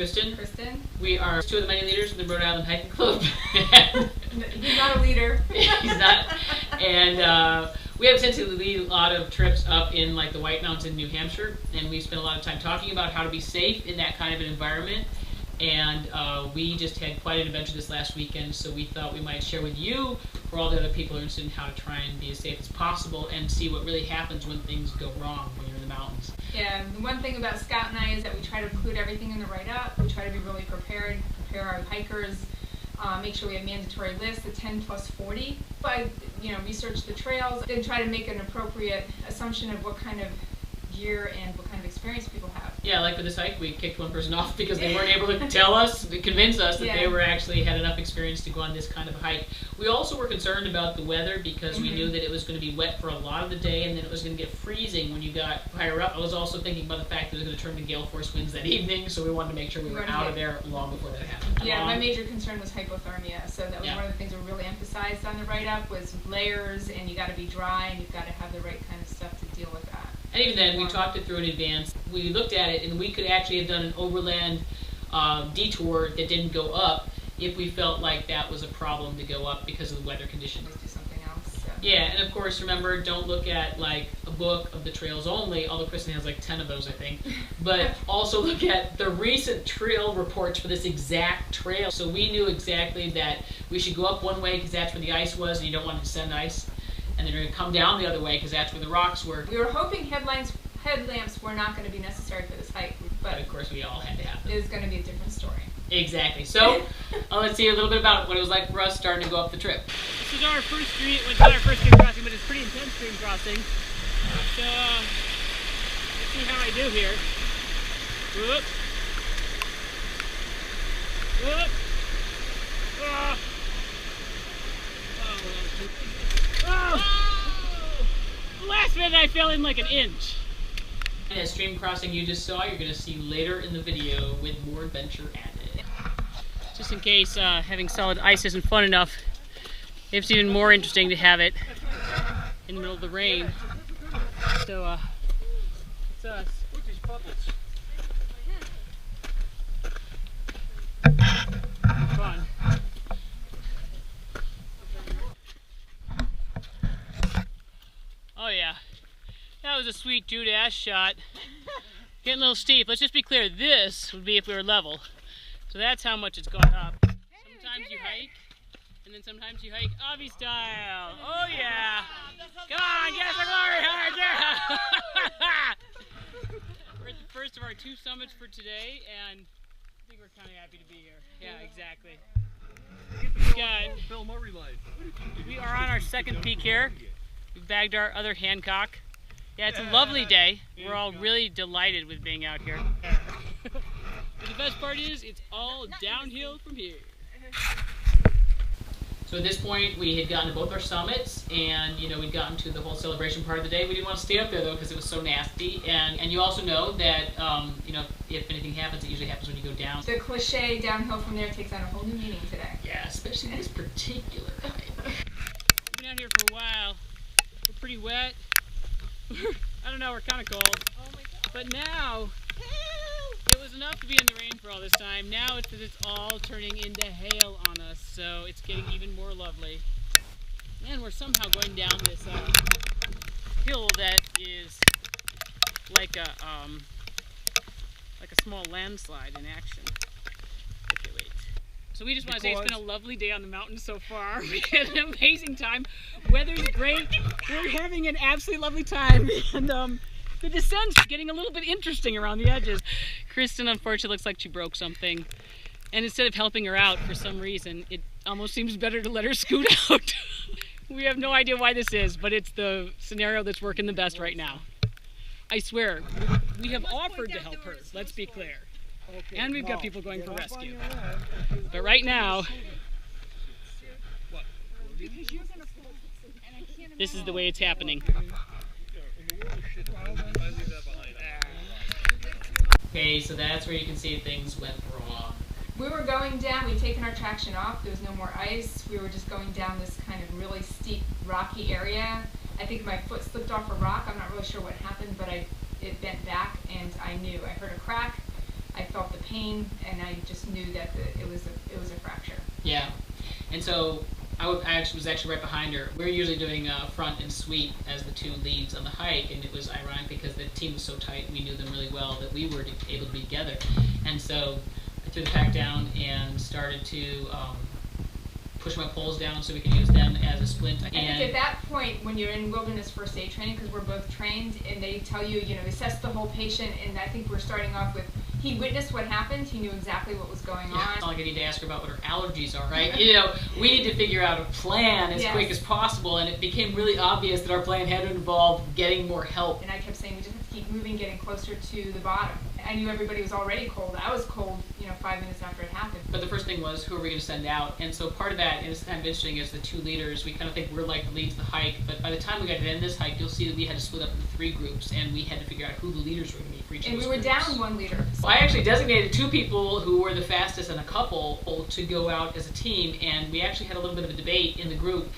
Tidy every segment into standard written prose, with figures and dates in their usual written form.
Kristen. Kristen. We are two of the many leaders in the Rhode Island Hiking Club. He's not a leader. He's not. And we have essentially lead a lot of trips up in like the White Mountains in New Hampshire, and we spent a lot of time talking about how to be safe in that kind of an environment. And we just had quite an adventure this last weekend, so we thought we might share with you, for all the other people who are interested in how to try and be as safe as possible and see what really happens when things go wrong when you're in the mountains. Yeah, the one thing about Scott and I is that we try to include everything in the write-up. We try to be really prepared, prepare our hikers, make sure we have mandatory lists, the 10 plus 40. But, research the trails and try to make an appropriate assumption of what kind of gear and what kind of experience people have. Yeah, like with this hike, we kicked one person off because they weren't able to tell us, convince us that they were actually had enough experience to go on this kind of a hike. We also were concerned about the weather because we knew that it was going to be wet for a lot of the day and then it was going to get freezing when you got higher up. I was also thinking about the fact that it was going to turn to gale force winds that evening, so we wanted to make sure we were out of there long before that happened. Yeah, my major concern was hypothermia, so that was one of the things we really emphasized on the write-up was layers, and you got to be dry and you've got to have the right kind of stuff to deal with that. And even then, we talked it through in advance. We looked at it, and we could actually have done an overland detour that didn't go up if we felt like that was a problem to go up because of the weather conditions. Let's do something else. So. Yeah, and of course, remember, don't look at like a book of the trails only, although Kristen has like 10 of those, I think. But also look at the recent trail reports for this exact trail. So we knew exactly that we should go up one way because that's where the ice was, and you don't want to descend ice. And then you're going to come down the other way because that's where the rocks were. We were hoping headlamps were not going to be necessary for this hike, but of course we all had to have them. It is going to be a different story. Exactly. So let's see a little bit about what it was like for us starting to go up the trip. This is our first stream. Well, it's not our first stream crossing, but it's pretty intense stream crossing. So let's see how I do here. Whoop. Whoop. Oh. Oh. Last minute I fell in like an inch. And as stream crossing you just saw, you're going to see later in the video with more adventure added. Just in case having solid ice isn't fun enough, it's even more interesting to have it in the middle of the rain. So it's us. Fun. Oh yeah, that was a sweet Judas shot. Getting a little steep. Let's just be clear, this would be if we were level. So that's how much it's gone up. Sometimes you hike, and then sometimes you hike Avi style. Oh yeah! Come on, get us a glory hard, yeah! We're at the first of our 2 summits for today, and I think we're kind of happy to be here. Yeah, exactly. We are on our second peak here. We've bagged our other Hancock. Yeah, it's a lovely day. We're all really delighted with being out here. But the best part is, it's all downhill from here. So at this point, we had gotten to both our summits, and we'd gotten to the whole celebration part of the day. We didn't want to stay up there though because it was so nasty. And you also know that if anything happens, it usually happens when you go down. The cliche downhill from there takes on a whole new meaning today. Yeah, especially this particular hike. We've been out here for a while. We're pretty wet. I don't know, we're kind of cold. Oh my God. But now, it was enough to be in the rain for all this time. Now it's all turning into hail on us, so it's getting even more lovely. And we're somehow going down this hill that is like a small landslide in action. Okay, wait. So we just want to say it's been a lovely day on the mountain so far. We had an amazing time. Weather's great. We're having an absolutely lovely time. And the descent's getting a little bit interesting around the edges. Kristen, unfortunately, looks like she broke something. And instead of helping her out for some reason, it almost seems better to let her scoot out. We have no idea why this is, but it's the scenario that's working the best right now. I swear, we have offered to help her, let's be clear. And we've got people going for rescue. But right now, this is the way it's happening. Okay, so that's where you can see things went wrong. We were going down, we'd taken our traction off, there was no more ice. We were just going down this kind of really steep, rocky area. I think my foot slipped off a rock. I'm not really sure what happened, but it bent back and I knew. I heard a crack. I felt the pain, and I just knew that it was a fracture. Yeah, and so I was actually right behind her. We were usually doing front and sweep as the two leads on the hike, and it was ironic because the team was so tight and we knew them really well that we were able to be together. And so I threw the pack down and started to push my poles down so we can use them as a splint. I think at that point, when you're in wilderness first aid training, because we're both trained, and they tell you, assess the whole patient, and I think we're starting off with, he witnessed what happened, he knew exactly what was going on. It's not like I need to ask her about what her allergies are, right? We need to figure out a plan as quick as possible, and it became really obvious that our plan had to involve getting more help. And I kept saying, we just have to keep moving, getting closer to the bottom. I knew everybody was already cold. I was cold, 5 minutes after it happened. But the first thing was, who are we going to send out? And so part of that, and it's kind of interesting, is the two leaders. We kind of think we're like the leads of the hike, but by the time we got to the end of this hike, you'll see that we had to split up into 3 groups, and we had to figure out who the leaders were going to be for each of those groups. And we were down 1 leader. So I actually designated 2 people who were the fastest and a couple to go out as a team, and we actually had a little bit of a debate in the group.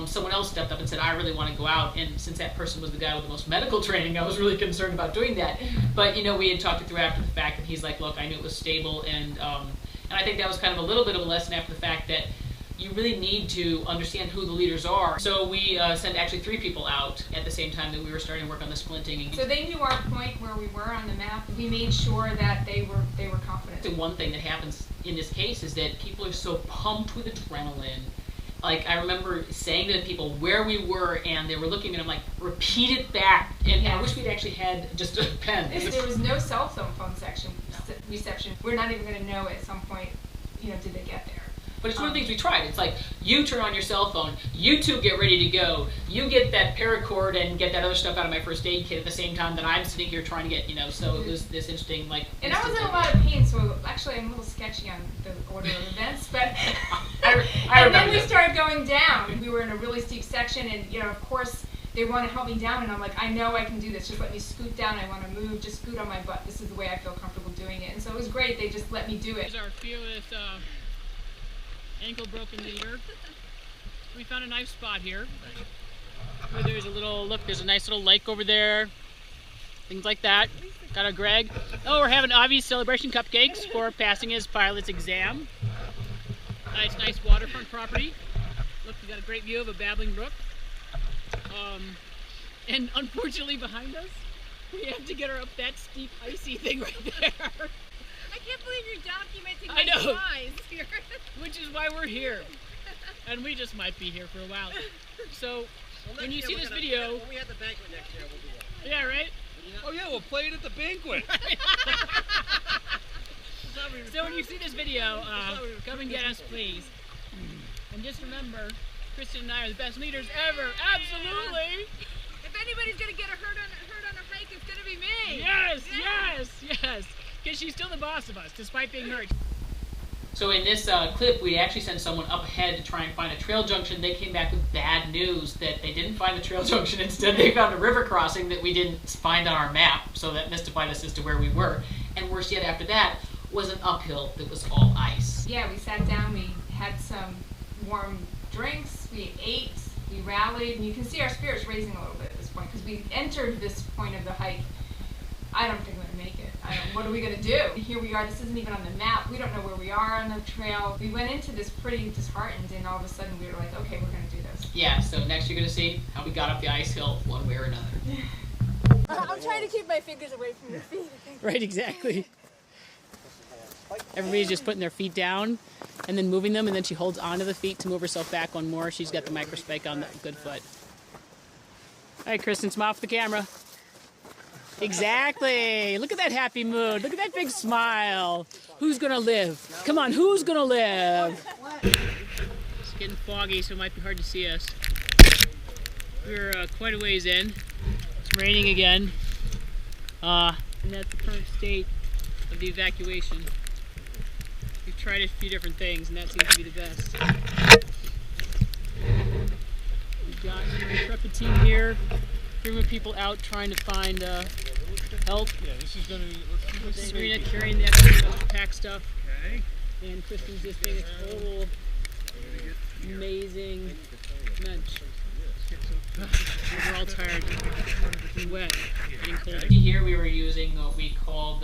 Someone else stepped up and said, I really want to go out, and since that person was the guy with the most medical training, I was really concerned about doing that. But we had talked it through after the fact, and he's like, look, I knew it was stable, and I think that was kind of a little bit of a lesson after the fact that you really need to understand who the leaders are. So we sent actually 3 people out at the same time that we were starting to work on the splinting. So they knew our point where we were on the map. We made sure that they were confident. The one thing that happens in this case is that people are so pumped with adrenaline. Like, I remember saying to the people where we were, and they were looking at me, and I'm like, repeat it back. And I wish we'd actually had just a pen. There was no cell phone reception. We're not even going to know at some point, did they get there. But it's one of the things we tried. It's like, you turn on your cell phone, you 2 get ready to go, you get that paracord and get that other stuff out of my first aid kit at the same time that I'm sitting here trying to get, so it was this interesting, like... And I was in a lot of pain, so actually I'm a little sketchy on the order of events, but... and then we started going down. We were in a really steep section, and, of course, they want to help me down, and I'm like, I know I can do this. Just let me scoot down. I want to move. Just scoot on my butt. This is the way I feel comfortable doing it. And so it was great. They just let me do it. Here's our fearless ankle broken leader. We found a nice spot here. Where there's a little, look, there's a nice little lake over there. Things like that. Got our Greg. Oh, we're having Avi's celebration cupcakes for passing his pilot's exam. Nice waterfront property. Look, we got a great view of a babbling brook. And unfortunately behind us, we have to get her up that steep icy thing right there. I can't believe you're documenting my tries here. Which is why we're here. And we just might be here for a while. So, when you see this video... When we have the banquet next year, we'll do that. Yeah, right? Oh yeah, we'll play it at the banquet. So when you see this video, come and get us, please. And just remember, Kristen and I are the best leaders ever. Absolutely! If anybody's going to get hurt on a hike, it's going to be me. Yes. Because she's still the boss of us, despite being hurt. So in this clip, we actually sent someone up ahead to try and find a trail junction. They came back with bad news that they didn't find the trail junction. Instead, they found a river crossing that we didn't find on our map. So that mystified us as to where we were. And worse yet, after that, was an uphill that was all ice. Yeah, we sat down, we had some warm drinks, we ate, we rallied, and you can see our spirits raising a little bit at this point, because we entered this point of the hike. I don't think we're going to make it. What are we going to do? Here we are, this isn't even on the map, we don't know where we are on the trail. We went into this pretty disheartened, and all of a sudden we were like, okay, we're going to do this. Yeah, so next you're going to see how we got up the ice hill one way or another. I'm trying to keep my fingers away from your feet. Right, exactly. Everybody's just putting their feet down and then moving them, and then she holds onto the feet to move herself back one more. She's got the microspike on the good foot. All right, Kristen, smile for the camera. Exactly. Look at that happy mood. Look at that big smile. Who's gonna live? Come on, who's gonna live? It's getting foggy, so it might be hard to see us. We're quite a ways in. It's raining again. And that's the current state of the evacuation. We've tried a few different things, and that seems to be the best. We've got an intrepid team here, bringing people out trying to find help. Yeah, this is going to be... Serena carrying the extra pack stuff. Okay. And Kristen's just being a total amazing mensch. We're all tired and wet, getting cold. Here we were using what we called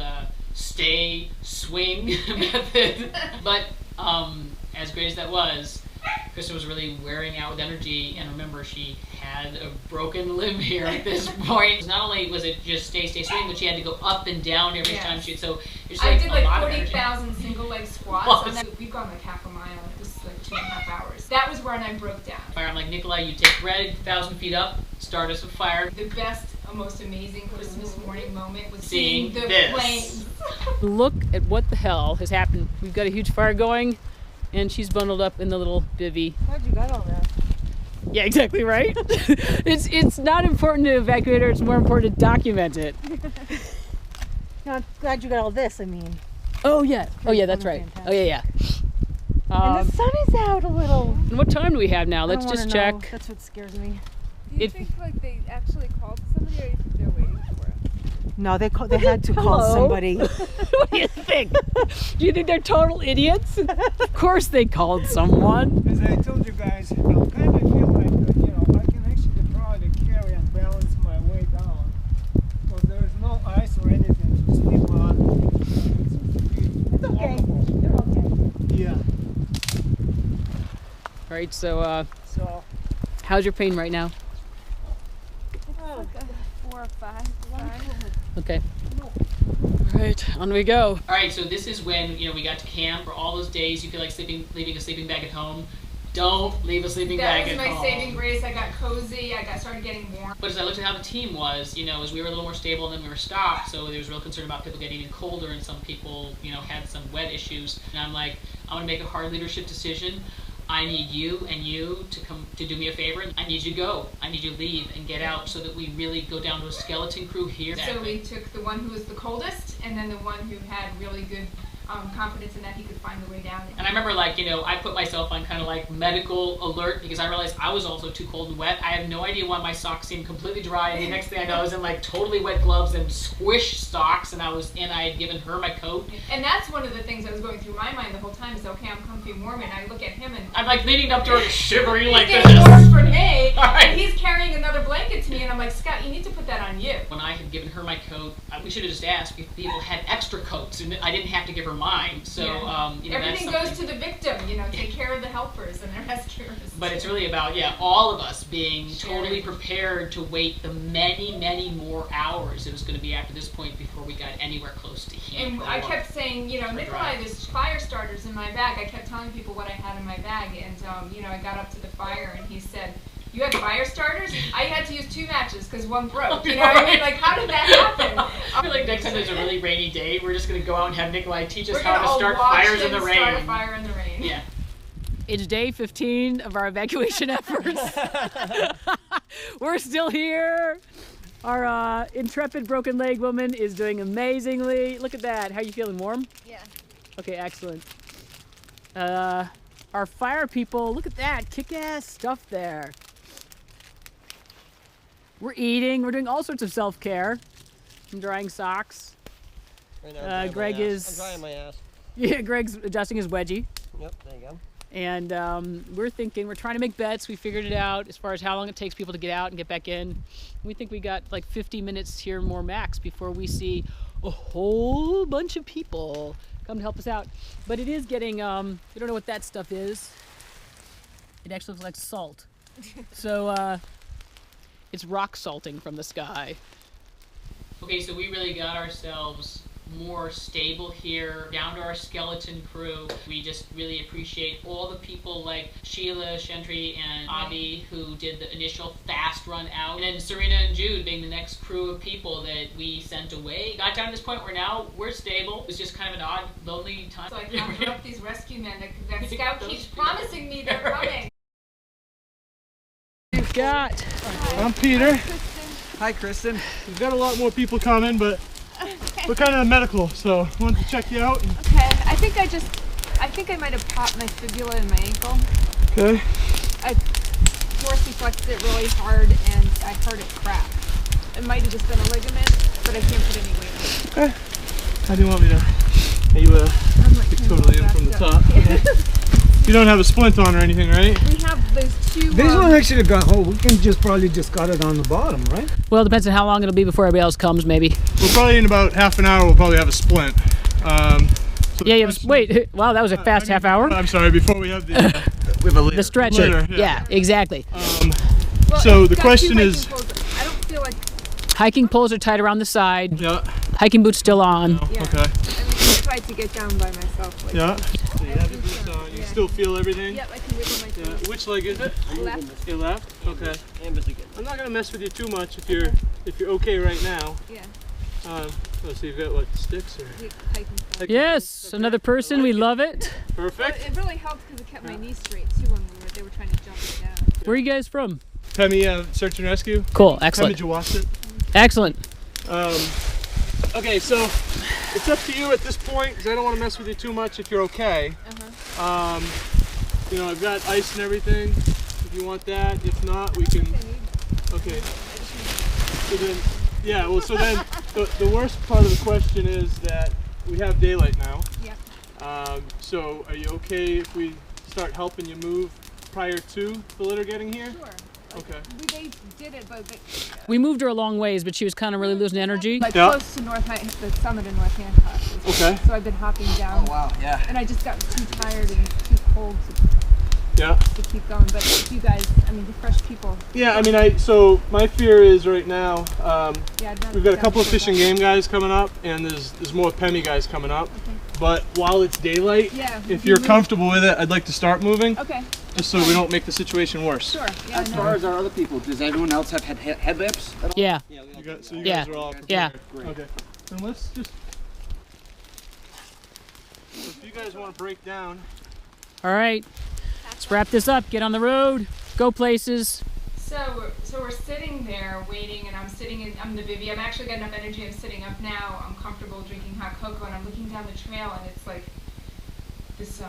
stay, swing method. But as great as that was, Kristen was really wearing out with energy, and remember, she had a broken limb here at this point. Not only was it just stay, swing, but she had to go up and down every time she. So it's I like did a like lot 40,000 single leg squats, and then we've gone like half a mile. It was like 2.5 hours. That was when I broke down. Fire. I'm like, Nikolai, you take Greg 1,000 feet up, start us a fire. The best, most amazing Christmas morning moment was Seeing the this. flames. Look at what the hell has happened. We've got a huge fire going, and she's bundled up in the little bivvy. How'd you got all that? Yeah, exactly right. It's not important to evacuate her, it's more important to document it. No, I'm glad you got all this, I mean. Oh yeah, that's right. Fantastic. Oh yeah. And the sun is out a little. And what time do we have now? I Let's don't just wanna check. know. That's what scares me. Do you If- think like they actually called somebody, or you think they're waiting for it? No, they had to call Hello? somebody. What do you think? Do you think they're total idiots? Of course they called someone. As I told you guys, I kind of feel like, I can actually probably carry and balance my way down. Because there is no ice or anything to sleep on. It's okay. You're okay. Yeah. All right, so So, how's your pain right now? Like a 4 or 5. Okay. All right, on we go. All right, so this is when we got to camp. For all those days, you feel like leaving a sleeping bag at home. Don't leave a sleeping That bag was at my home. saving grace. I got cozy. Started getting warm. But as I looked at how the team was, as we were a little more stable and then we were stopped, so there was real concern about people getting even colder, and some people, had some wet issues. And I'm like, I want to make a hard leadership decision. I need you and you to come to do me a favor. I need you to go. I need you to leave and get out, so that we really go down to a skeleton crew here. So we took the one who was the coldest, and then the one who had really good confidence in that he could find the way down. And I remember, I put myself on kind of like medical alert, because I realized I was also too cold and wet. I have no idea why my socks seemed completely dry, and the next thing I know, I was in like totally wet gloves and squish socks, and I had given her my coat. And that's one of the things that was going through my mind the whole time is, okay, I'm comfy and warm, and I look at him and I'm like leaning up to her, shivering like he's this. getting warm for me, Right. and he's carrying another blanket to me, and I'm like, Scott, you need to put that on you. When I had given her my coat, we should have just asked if people had extra coats, and I didn't have to give her mine. So, Everything that's goes to the victim, take care of the helpers and the rescuers. But it's really about, all of us being Sharing. totally prepared to wait the many, many more hours it was going to be after this point before we got anywhere close to heat. And I kept saying, Nikolai, there's fire starters in my bag. I kept telling people what I had in my bag, and I got up to the fire, and he said, "You had fire starters?" I had to use 2 matches because one broke. You know what I mean? Like, how did that happen? I feel like next time there's a really rainy day, we're just going to go out and have Nikolai teach us We're how gonna to all start watch fires in him the rain. Start a fire in the rain. Yeah. It's day 15 of our evacuation efforts. We're still here. Our intrepid broken leg woman is doing amazingly. Look at that. How are you feeling? Warm? Yeah. Okay, excellent. Our fire people, look at that. Kick-ass stuff there. We're eating. We're doing all sorts of self-care. I'm drying socks. Right now, I'm drying Greg my ass. is- I'm drying my ass. Yeah, Greg's adjusting his wedgie. Yep, there you go. And we're trying to make bets. We figured it out as far as how long it takes people to get out and get back in. We think we got like 50 minutes here more max before we see a whole bunch of people come to help us out. But it is getting, we don't know what that stuff is. It actually looks like salt. So it's rock salting from the sky. Okay, so we really got ourselves more stable here, down to our skeleton crew. We just really appreciate all the people like Sheila, Shentry, and Avi who did the initial fast run out. And then Serena and Jude being the next crew of people that we sent away. Got down to this point where now we're stable. It was just kind of an odd, lonely time. So I conjure up these rescue men that Scout keeps promising me they're coming. We've got I'm Peter. Hi, Kristen. We've got a lot more people coming, but we're kind of medical, so I wanted to check you out. Okay, I think I might have popped my fibula in my ankle. Okay. I dorsiflexed it really hard and I heard it crack. It might have just been a ligament, but I can't put any weight on it. Okay. How do you want me to? Are you I'm like totally in from the top? You don't have a splint on or anything, right? We have those two. This one actually got hole. We can just probably just cut it on the bottom, right? Well, it depends on how long it'll be before everybody else comes, maybe. We'll probably in about half an hour. We'll probably have a splint. So Yeah, wait, wow, that was a fast half hour. I'm sorry. Before we have the The stretcher. Litter, yeah, exactly. Well, so it's the got question two is. hiking poles. I don't feel like. Hiking poles are tied around the side. Yeah. Hiking boots still on. Yeah. Okay. I mean, I tried to get down by myself. Like, Yeah. So you have your boots on. You Yeah. still feel everything. Yep, I can wiggle my Yeah. toes. Which leg is it? Left. Your left. Okay. And again. I'm not gonna mess with you too much if you're okay right now. Yeah. So you've got what, sticks or? Hiking poles. Yes, another person. We love it. But Perfect. it really helped because it kept my knees straight too when they were trying to jump me down. Where are you guys from? Pemi Search and Rescue. Cool, Pemi excellent. Jawasset. Excellent. Okay, so it's up to you at this point because I don't want to mess with you too much if you're okay. You know, I've got ice and everything if you want that. If not, we can. Okay. So then, yeah, well, so then the worst part of the question is that we have daylight now. Yep. So are you okay if we start helping you move prior to the litter getting here? Sure. Okay. They did it, but We moved her a long ways, but she was kind of really losing energy. like Yeah. close to the summit of North Hancock. Okay. So I've been hopping down. Oh wow, yeah. And I just got too tired and too cold Yeah. to keep going. But if you guys, I mean, the fresh people. Yeah, I mean, so my fear is right now, Yeah, I'd rather we've got a go couple of down fish and to game guys coming up, and there's more Pemi guys coming up. Okay. But while it's daylight, Yeah, if we you're move. comfortable with it, I'd like to start moving, Okay. just so we don't make the situation worse. Sure. Yeah. As no. far as our other people, does everyone else have headlamps? at all? Yeah. Yeah, we all You do. got, so you Yeah. guys are all Yeah. prepared. Okay. Then let's just. So if you guys want to break down. All right. Let's wrap this up. Get on the road. Go places. So we're sitting there waiting, and I'm the bivvy. I'm actually got enough energy. I'm sitting up now. I'm comfortable drinking hot cocoa, and I'm looking down the trail, and it's like this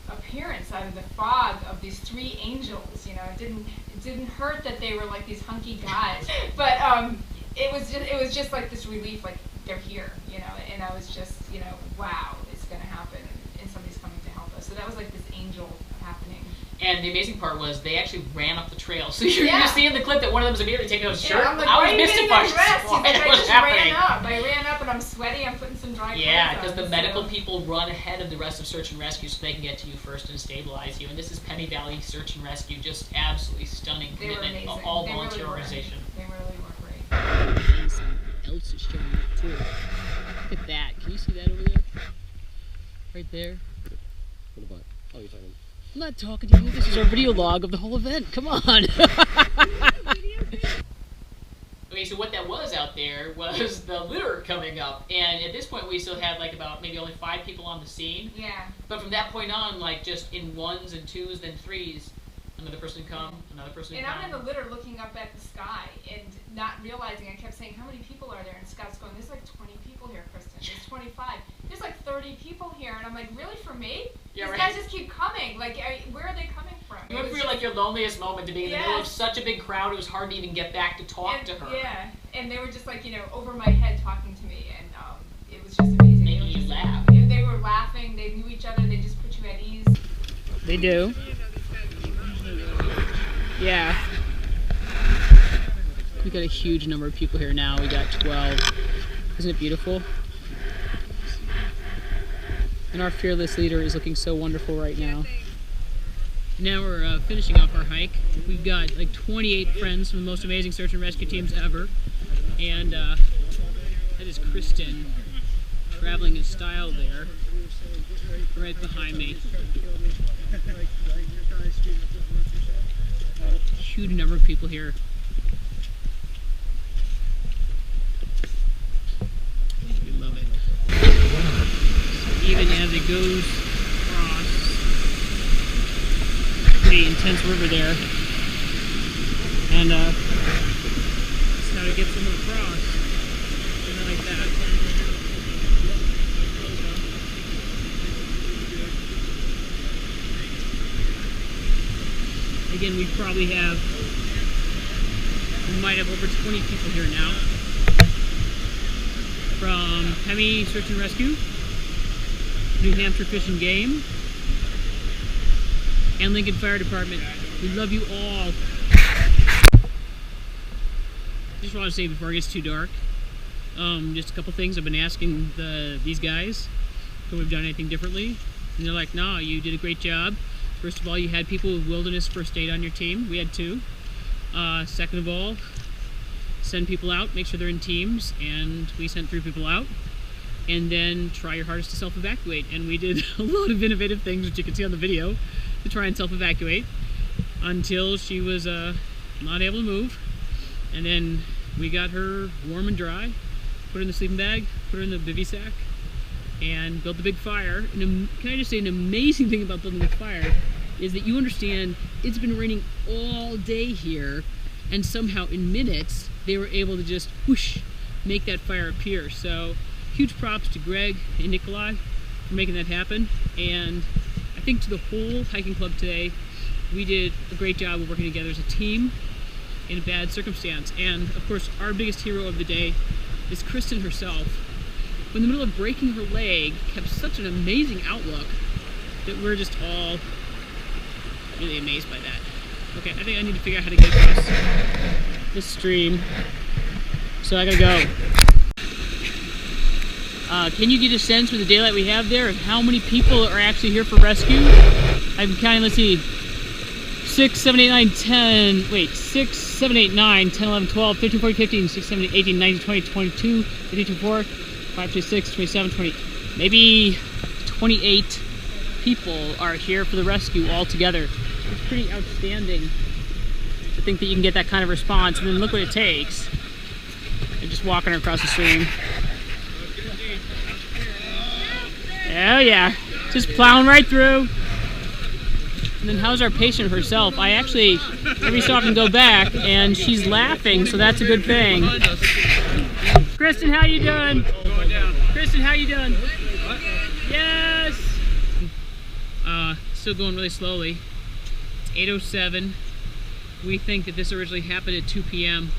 appearance out of the fog of these three angels. You know, it didn't hurt that they were like these hunky guys, but it was just like this relief, like they're here, you know. And I was just, you know, wow, it's gonna happen, and somebody's coming to help us. So that was like this angel happening. And the amazing part was they actually ran up the trail. So you Yeah. see in the clip that one of them was immediately taking off his shirt. Yeah, I'm like, I why was are you getting mystified. undressed? He's What like, I was just happening? ran up. I ran up and I'm sweaty. I'm putting some dry clothes Yeah, on. because the So- medical people run ahead of the rest of search and rescue so they can get to you first and stabilize you. And this is Penny Valley Search and Rescue, just absolutely stunning They were commitment, amazing. all They really volunteer were. organization. They really were great. Something else is showing up too. Look at that. Can you see that over there? Right there. What about? Oh, you're talking. I'm not talking to you. This is our video log of the whole event. Come on. Okay, so what that was out there was the litter coming up. And at this point, we still had like about maybe only 5 people on the scene. Yeah. But from that point on, like just in 1s and 2s, then 3s, another person would come, another person would And come. I'm in the litter looking up at the sky and not realizing, I kept saying, how many people are there? And Scott's going, there's like 20 people here, Kristen. There's 25. There's like 30 people here. And I'm like, really, for me? Yeah, These right. guys just keep coming. Like, where are they coming from? You It went was through like your loneliest moment to be in the middle of Yes. such a big crowd, it was hard to even get back to talk and, to her. Yeah. And they were just like, you know, over my head talking to me. And it was just amazing. Making They were you just- laugh. They were laughing. They knew each other. They just put you at ease. They do. Yeah. We got a huge number of people here now. We got 12. Isn't it beautiful? And our fearless leader is looking so wonderful right now. Now we're finishing off our hike. We've got like 28 friends from the most amazing search and rescue teams ever. And that is Kristen traveling in style there, right behind me. Huge number of people here. We love it. Even as it goes across, pretty intense river there, and that's how to get someone across. Something like that. Again, we probably have, we might have over 20 people here now. From Pemi Search and Rescue, New Hampshire Fish and Game, and Lincoln Fire Department. We love you all. Just want to say before it gets too dark, just a couple things I've been asking these guys if we've done anything differently. And they're like, no, you did a great job. First of all, you had people with wilderness first aid on your team. We had 2. Second of all, send people out, make sure they're in teams, and we sent 3 people out. And then try your hardest to self-evacuate. And we did a lot of innovative things, which you can see on the video, to try and self-evacuate until she was not able to move. And then we got her warm and dry, put her in the sleeping bag, put her in the bivy sack, and built the big fire. And can I just say, an amazing thing about building a fire is that you understand it's been raining all day here, and somehow in minutes they were able to just whoosh, make that fire appear. So huge props to Greg and Nikolai for making that happen. And I think to the whole hiking club today, we did a great job of working together as a team in a bad circumstance. And of course, our biggest hero of the day is Kristen herself, who in the middle of breaking her leg kept such an amazing outlook that we're just all really amazed by that. Okay, I think I need to figure out how to get across this stream. So I gotta go. Can you get a sense with the daylight we have there of how many people are actually here for rescue? I'm counting, let's see, 6, 7, 8, 9, 10, wait, 6, 7, 8, 9, 10, 11, 12, 13, 14, 15, 16, 17, 18, 19, 20, 22, 23, 24, 5, 26, 27, 20, maybe 28 people are here for the rescue all together. It's pretty outstanding to think that you can get that kind of response, and then look what it takes. They're just walking her across the stream. Oh yeah, just plowing right through. And then how's our patient herself? I actually every so often go back and she's laughing, so that's a good thing. Kristen, how you doing? Kristen, how you doing? Yes! Still going really slowly. It's 8:07. We think that this originally happened at 2 p.m.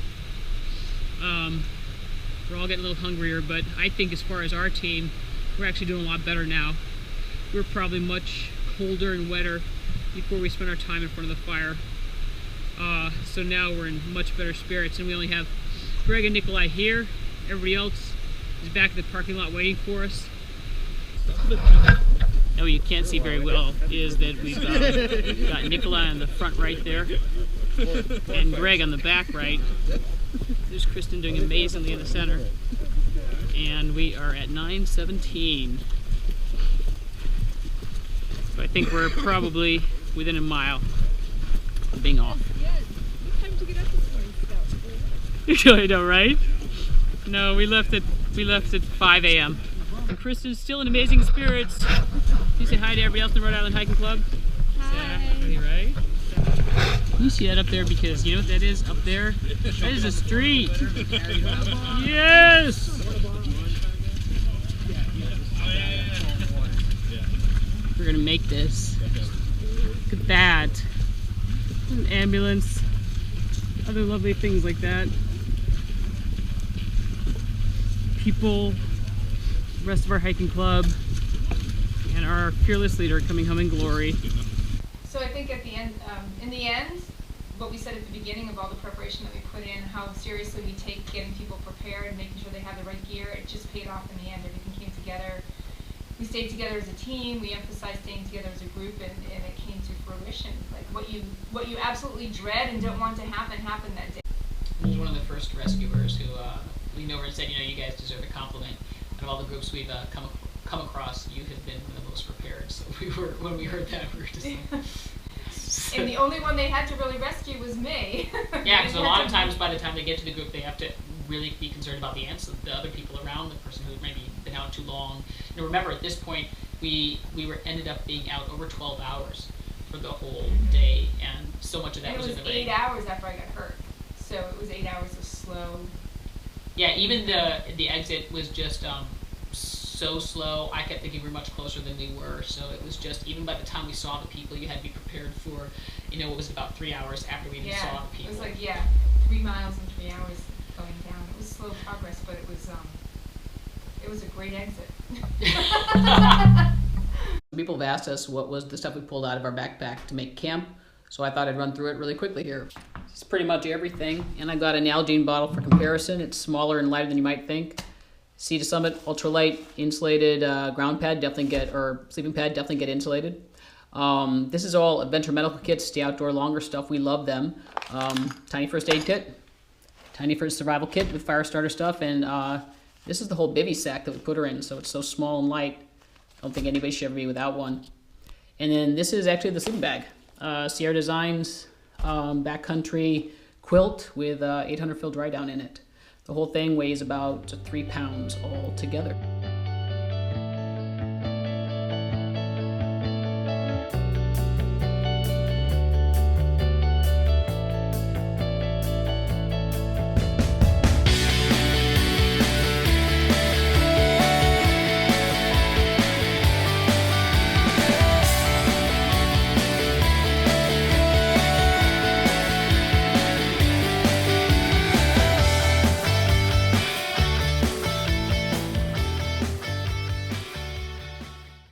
We're all getting a little hungrier, but I think as far as our team, we're actually doing a lot better now. We were probably much colder and wetter before we spent our time in front of the fire. So now we're in much better spirits, and we only have Greg and Nikolai here. Everybody else is back in the parking lot waiting for us. Now what you can't see very well is that we've got Nikolai on the front right there, and Greg on the back right. There's Kristen doing amazingly in the center. And we are at 9:17. So I think we're probably within a mile of being off. What time did you get up this morning, Scout? I know, right? No, we left at 5 a.m. And Kristen's still in amazing spirits. Can you say hi to everybody else in the Rhode Island Hiking Club? Hi. Exactly, right? You see that up there, because you know what that is up there? That is a street. Yes! We're gonna make this. Look at that. An ambulance. Other lovely things like that. People, the rest of our hiking club, and our fearless leader coming home in glory. So I think at the end, in the end, what we said at the beginning of all the preparation that we put in, how seriously we take getting people prepared, making sure they have the right gear, it just paid off in the end. Everything came together. We stayed together as a team. We emphasized staying together as a group, and it came to fruition. Like what you absolutely dread and don't want to happen happened that day. He was one of the first rescuers who leaned over and said, "You know, you guys deserve a compliment. Out of all the groups we've come across, you have been one of the most prepared." So when we heard that, we were just like, And the only one they had to really rescue was me. yeah, because a lot of times by the time they get to the group, they have to really be concerned about the ants, the other people around, the person who maybe been out too long. Now remember, at this point, we ended up being out over 12 hours for the whole day, and so much of that was in the rain. It was 8 hours after I got hurt, so it was 8 hours of slow. Yeah, even the exit was just so slow. I kept thinking we were much closer than we were, so it was just, even by the time we saw the people, you had to be prepared for, you know, it was about 3 hours after we even saw the people. It was like, 3 miles in 3 hours going down. It was slow progress, but it was a great exit. People have asked us what was the stuff we pulled out of our backpack to make camp, so I thought I'd run through it really quickly here. It's pretty much everything, and I got an Nalgene bottle for comparison. It's smaller and lighter than you might think. Sea to Summit, ultralight, insulated ground pad, or sleeping pad, definitely get insulated. This is all Adventure Medical Kits, the outdoor longer stuff. We love them. Tiny first aid kit, tiny first survival kit with fire starter stuff, and this is the whole bivy sack that we put her in, so it's so small and light. I don't think anybody should ever be without one. And then this is actually the sleeping bag. Sierra Designs backcountry quilt with 800 fill dry down in it. The whole thing weighs about 3 pounds all together.